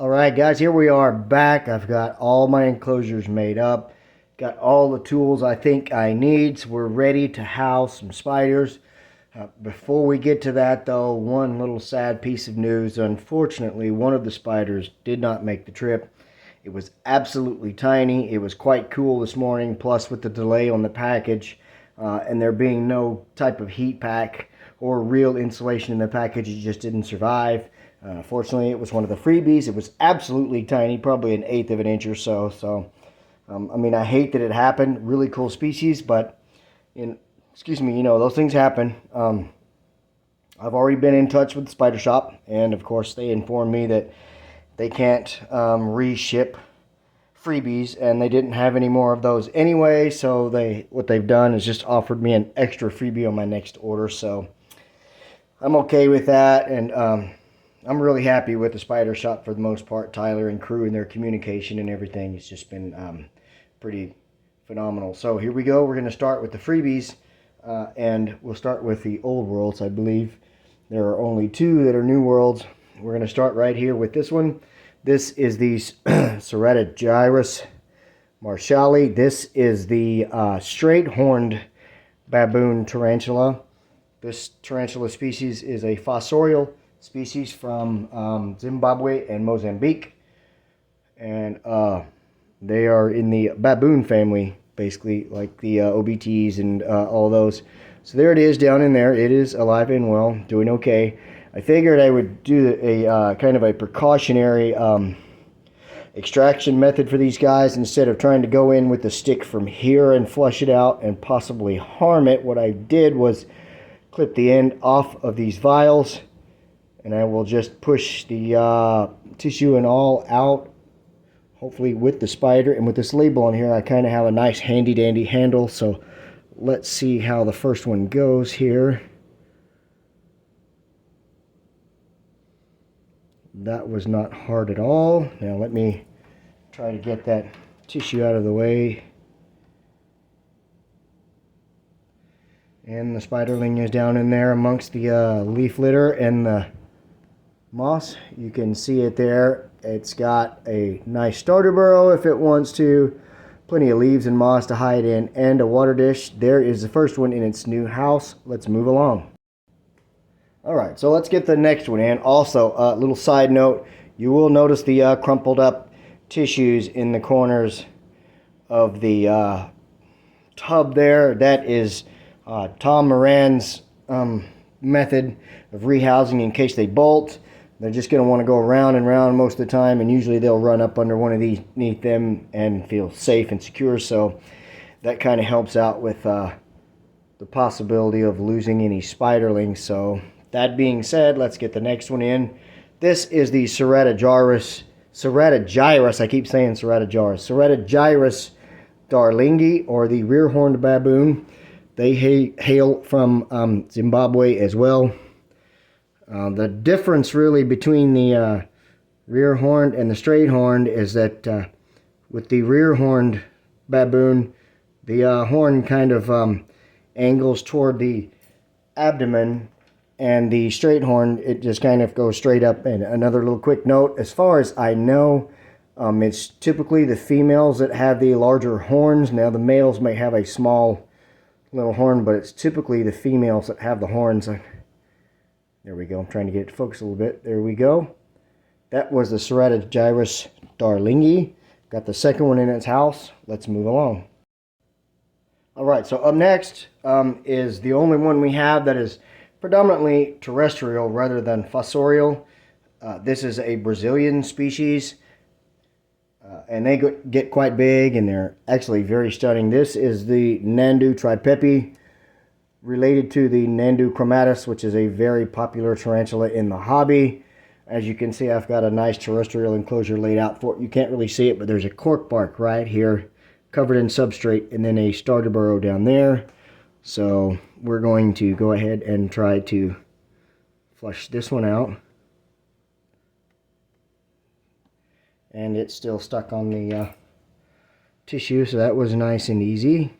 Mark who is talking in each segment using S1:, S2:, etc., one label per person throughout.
S1: Alright guys, here we are back. I've got all my enclosures made up. Got all the tools I think I need, so we're ready to house some spiders. Before we get to that though, one little sad piece of news. Unfortunately, one of the spiders did not make the trip. It was absolutely tiny. It was quite cool this morning, plus with the delay on the package and there being no type of heat pack or real insulation in the package, it just didn't survive. Fortunately, it was one of the freebies. It was absolutely tiny, probably an eighth of an inch or so. I mean, I hate that it happened. Really cool species, but those things happen. I've already been in touch with the spider shop, and of course, they informed me that they can't reship freebies, and they didn't have any more of those anyway. So what they've done is just offered me an extra freebie on my next order. So I'm okay with that, and I'm really happy with the spider shop for the most part. Tyler and crew and their communication and everything. It's just been pretty phenomenal. So here we go. We're going to start with the freebies, and we'll start with the old worlds. I believe there are only two that are new worlds. We're going to start right here with this one. This is the Serratogyrus marshalli. This is the straight-horned baboon tarantula. This tarantula species is a fossorial species from Zimbabwe and Mozambique, and they are in the baboon family, basically, like the OBTs and all those. So there it is down in there. It is alive and well, doing okay. I figured I would do a kind of a precautionary extraction method for these guys instead of trying to go in with the stick from here and flush it out and possibly harm it. What I did was clip the end off of these vials, and I will just push the tissue and all out, hopefully with the spider. And with this label on here, I kind of have a nice handy dandy handle. So let's see how the first one goes here. That was not hard at all. Now let me try to get that tissue out of the way. And the spiderling is down in there amongst the leaf litter and the moss. You can see it there. It's got a nice starter burrow if it wants to. Plenty of leaves and moss to hide in, and a water dish. There is the first one in its new house. Let's move along. Alright, so let's get the next one in. Also, a little side note, you will notice the crumpled up tissues in the corners of the tub there. That is Tom Moran's method of rehousing in case they bolt. They're just going to want to go around and around most of the time, and usually they'll run up under one of these beneath them and feel safe and secure. So that kind of helps out with the possibility of losing any spiderlings. So that being said, let's get the next one in. This is the Serratogyrus, I keep saying Serratogyrus darlingi, or the rear-horned baboon. They hail from Zimbabwe as well. The difference really between the rear-horned and the straight-horned is that with the rear-horned baboon, the horn kind of angles toward the abdomen, and the straight horn, it just kind of goes straight up. And another little quick note, as far as I know, it's typically the females that have the larger horns. Now the males may have a small little horn, but it's typically the females that have the horns. There we go. I'm trying to get it to focus a little bit. There we go. That was the Serratogyrus darlingi. Got the second one in its house. Let's move along. Alright, so up next is the only one we have that is predominantly terrestrial rather than fossorial. This is a Brazilian species, and they get quite big, and they're actually very stunning. This is the Nandu tripepi, related to the Nandu chromatus, which is a very popular tarantula in the hobby. As you can see, I've got a nice terrestrial enclosure laid out for it. You can't really see it, but there's a cork bark right here covered in substrate, and then a starter burrow down there. So we're going to go ahead and try to flush this one out. And it's still stuck on the tissue, so that was nice and easy.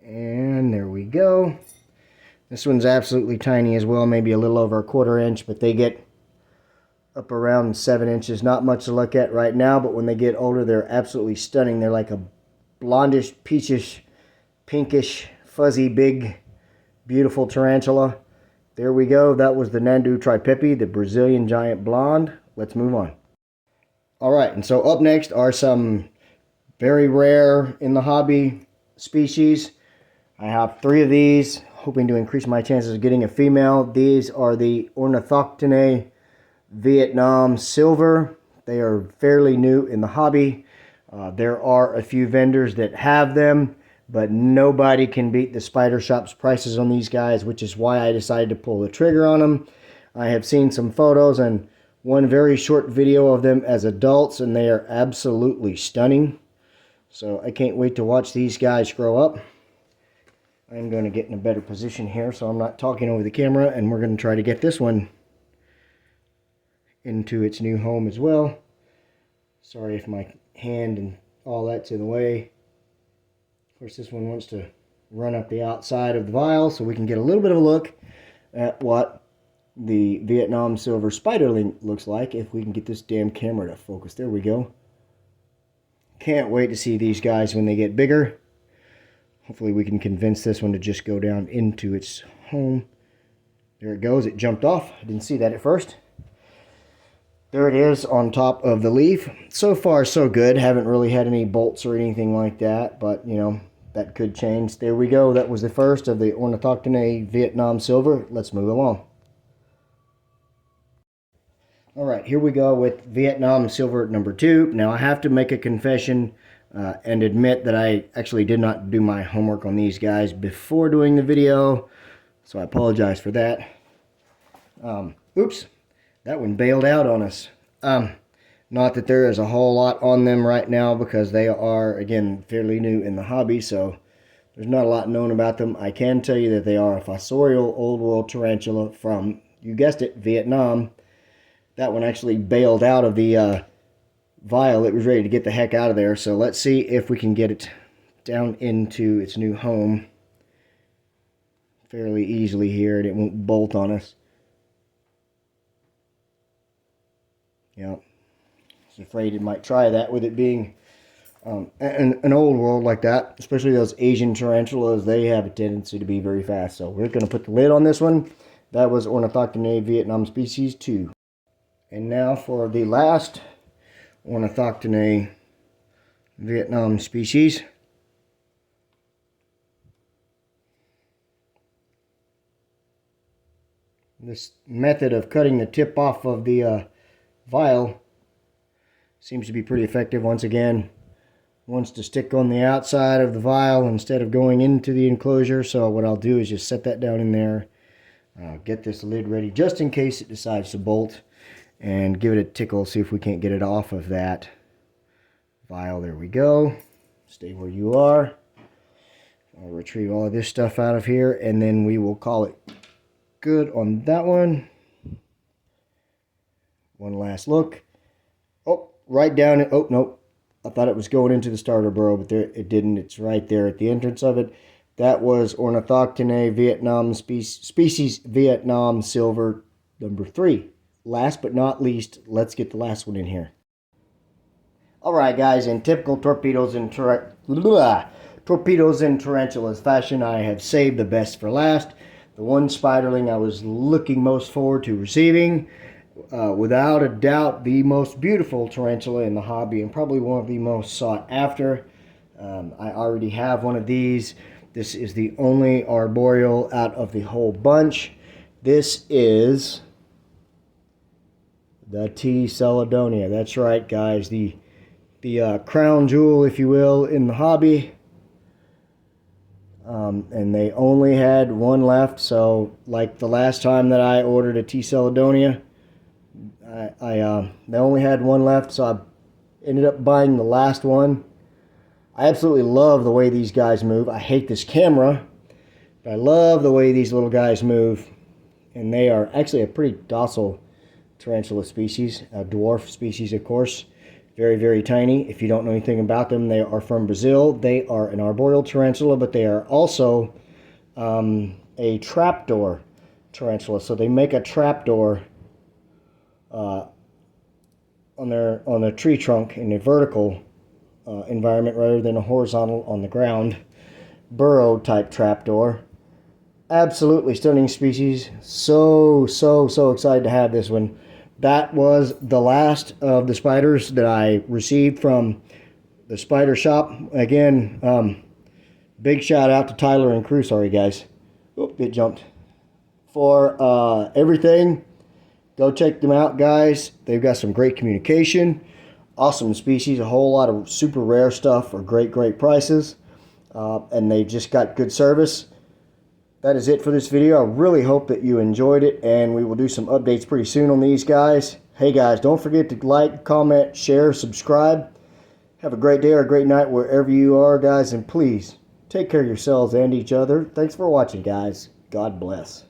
S1: And there we go. This one's absolutely tiny as well, maybe a little over a 1/4 inch, but they get up around 7 inches. Not much to look at right now, but when they get older, they're absolutely stunning. They're like a blondish, peachish, pinkish, fuzzy, big, beautiful tarantula. There we go. That was the Nandu tripepi, the Brazilian giant blonde. Let's move on. All right, and so up next are some very rare in the hobby species. I have 3 of these, hoping to increase my chances of getting a female. These are the Ornithoctoninae Vietnam silver. They are fairly new in the hobby. There are a few vendors that have them, but nobody can beat the Spider Shop's prices on these guys, which is why I decided to pull the trigger on them. I have seen some photos and one very short video of them as adults, and they are absolutely stunning. So I can't wait to watch these guys grow up. I'm going to get in a better position here so I'm not talking over the camera, and we're going to try to get this one into its new home as well. Sorry if my hand and all that's in the way. Of course, this one wants to run up the outside of the vial so we can get a little bit of a look at what the Vietnam silver spiderling looks like if we can get this damn camera to focus. There we go. Can't wait to see these guys when they get bigger. Hopefully we can convince this one to just go down into its home. There it goes. It jumped off. I didn't see that at first. There it is on top of the leaf. So far, so good. Haven't really had any bolts or anything like that, but, you know, that could change. There we go. That was the first of the Ornithoctoninae Vietnam silver. Let's move along. All right, here we go with Vietnam silver number 2. Now, I have to make a confession and admit that I actually did not do my homework on these guys before doing the video, so I apologize for that. Oops. That one bailed out on us. Not that there is a whole lot on them right now because they are, again, fairly new in the hobby, so there's not a lot known about them. I can tell you that they are a fossorial old world tarantula from, you guessed it, Vietnam. That one actually bailed out of the vial. It was ready to get the heck out of there, so let's see if we can get it down into its new home fairly easily here, and it won't bolt on us. Yeah, I was afraid it might try that with it being an old world like that. Especially those Asian tarantulas, they have a tendency to be very fast. So we're going to put the lid on this one. That was Ornithoctoninae Vietnam species 2. And now for the last Ornithoctoninae Vietnam species. This method of cutting the tip off of the vial seems to be pretty effective. Once again, wants to stick on the outside of the vial instead of going into the enclosure. So what I'll do is just set that down in there, get this lid ready just in case it decides to bolt, and give it a tickle, see if we can't get it off of that vial. There we go. Stay where you are. I'll retrieve all of this stuff out of here, and then we will call it good on that one. One last look. Oh, right down it. Oh, nope. I thought it was going into the starter burrow, but there it didn't. It's right there at the entrance of it. That was Ornithoctoninae Vietnam species Vietnam silver number 3. Last but not least, let's get the last one in here. All right, guys. In typical torpedoes and tarantulas fashion, I have saved the best for last. The one spiderling I was looking most forward to receiving. Without a doubt, the most beautiful tarantula in the hobby and probably one of the most sought after. I already have one of these. This is the only arboreal out of the whole bunch. This is the T. Celedonia. That's right, guys. The crown jewel, if you will, in the hobby. And they only had one left. So, like the last time that I ordered a T. Celedonia, they only had one left, so I ended up buying the last one. I absolutely love the way these guys move. I hate this camera, but I love the way these little guys move. And they are actually a pretty docile tarantula species, a dwarf species, of course. Very, very tiny. If you don't know anything about them, they are from Brazil. They are an arboreal tarantula, but they are also a trapdoor tarantula. So they make a trapdoor on their tree trunk in a vertical environment rather than a horizontal on the ground burrow type trapdoor. Absolutely stunning species. So excited to have this one. That was the last of the spiders that I received from the spider shop. Again, big shout out to Tyler and crew. Sorry guys. Oop, it jumped. For everything, go check them out, guys. They've got some great communication, awesome species, a whole lot of super rare stuff for great prices, and they've just got good service. That is it for this video. I really hope that you enjoyed it, and we will do some updates pretty soon on these guys. Hey guys, don't forget to like, comment, share, subscribe. Have a great day or a great night wherever you are, guys, and please take care of yourselves and each other. Thanks for watching, guys. God bless.